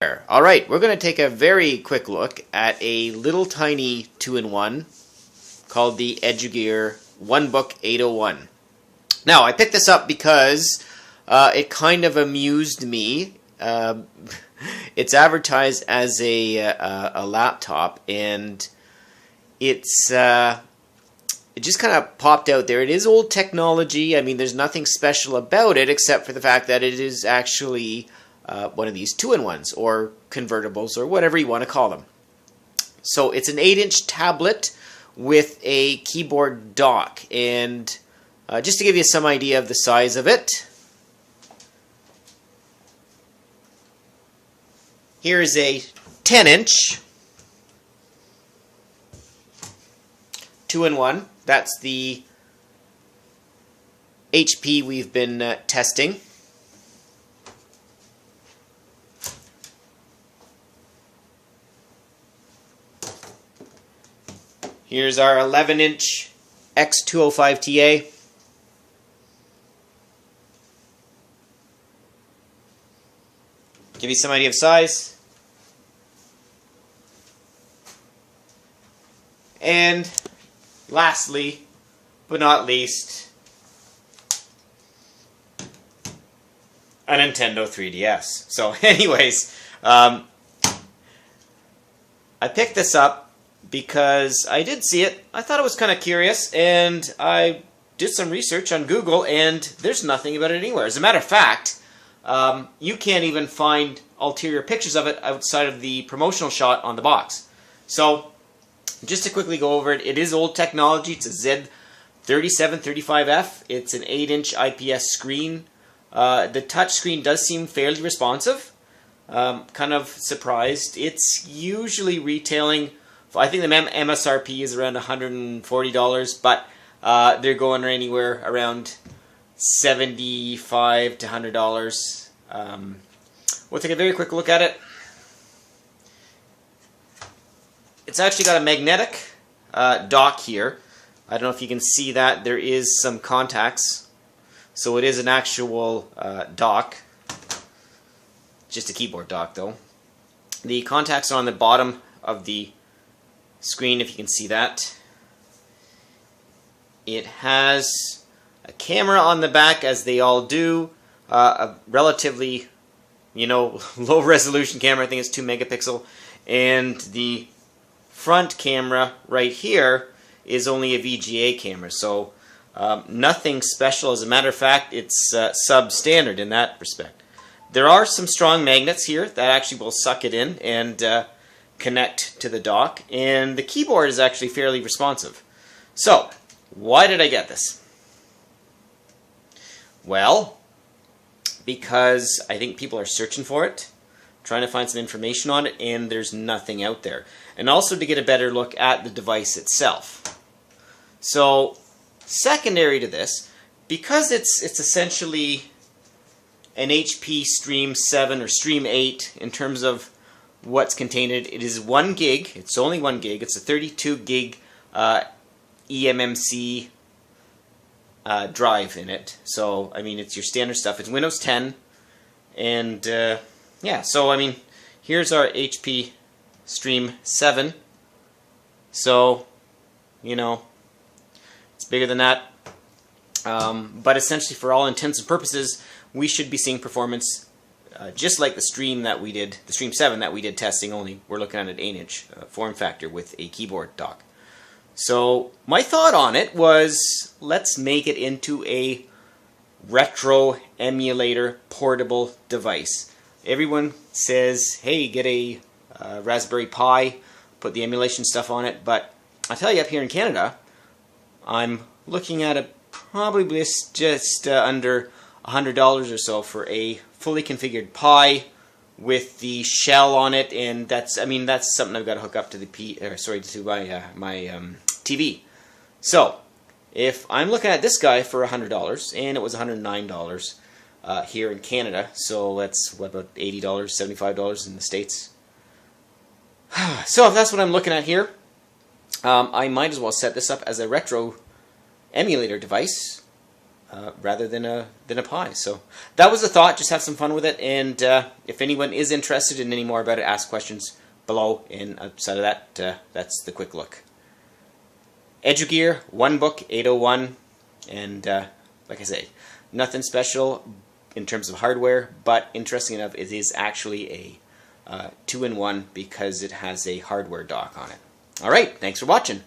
Alright, we're going to take a very quick look at a little tiny 2-in-1 called the EduGear Onebook 801. Now, I picked this up because it kind of amused me. It's advertised as a laptop, and it just kind of popped out there. It is old technology. I mean, there's nothing special about it except for the fact that it is actually one of these 2-in-1s or convertibles or whatever you want to call them. So it's an 8-inch tablet with a keyboard dock, and just to give you some idea of the size of it, here's a 10-inch 2-in-1. That's the HP we've been testing. Here's our 11-inch X205TA. Give you some idea of size. And lastly, but not least, a Nintendo 3DS. So anyways, I picked this up because I did see it. I thought it was kind of curious, and I did some research on Google, and there's nothing about it anywhere. As a matter of fact, you can't even find ulterior pictures of it outside of the promotional shot on the box. So, just to quickly go over it, it is old technology. It's a Z3735F. It's an 8-inch IPS screen. The touch screen does seem fairly responsive. Kind of surprised. It's usually retailing, I think the MSRP is around $140, but they're going anywhere around $75 to $100. We'll take a very quick look at it. It's actually got a magnetic dock here. I don't know if you can see that. There is some contacts. So it is an actual dock. Just a keyboard dock, though. The contacts are on the bottom of the screen, if you can see that. It has a camera on the back, as they all do. A relatively, low resolution camera. I think it's 2 megapixel. And the front camera right here is only a VGA camera. So nothing special. As a matter of fact, it's substandard in that respect. There are some strong magnets here that actually will suck it in and connect to the dock, and the keyboard is actually fairly responsive. So, why did I get this? Well, because I think people are searching for it, trying to find some information on it, and there's nothing out there. And also to get a better look at the device itself. So, secondary to this, because it's essentially an HP Stream 7 or Stream 8 in terms of what's contained in it. It is 1 gig. It's only 1 gig. It's a 32 gig eMMC drive in it. So, I mean, it's your standard stuff. It's Windows 10. And, yeah, so, I mean, here's our HP Stream 7. So, it's bigger than that. But essentially, for all intents and purposes, we should be seeing performance just like the Stream 7 that we did testing, only we're looking at an 8-inch form factor with a keyboard dock. So my thought on it was, let's make it into a retro emulator portable device. Everyone says, hey, get a Raspberry Pi, put the emulation stuff on it, but I tell you, up here in Canada, I'm looking at probably just under $100 or so for a fully configured Pi with the shell on it, and that's something I've got to hook up to the my TV. So if I'm looking at this guy for $100, and it was $109 here in Canada, so that's what, about $80, $75 in the States. So if that's what I'm looking at here, I might as well set this up as a retro emulator device. rather than a Pi. So that was a thought. Just have some fun with it, and if anyone is interested in any more about it, ask questions below. And outside of that, that's the quick look. EduGear Onebook 801, and like I say, nothing special in terms of hardware, but interesting enough, it is actually a 2-in-1 because it has a hardware dock on it. All right, thanks for watching.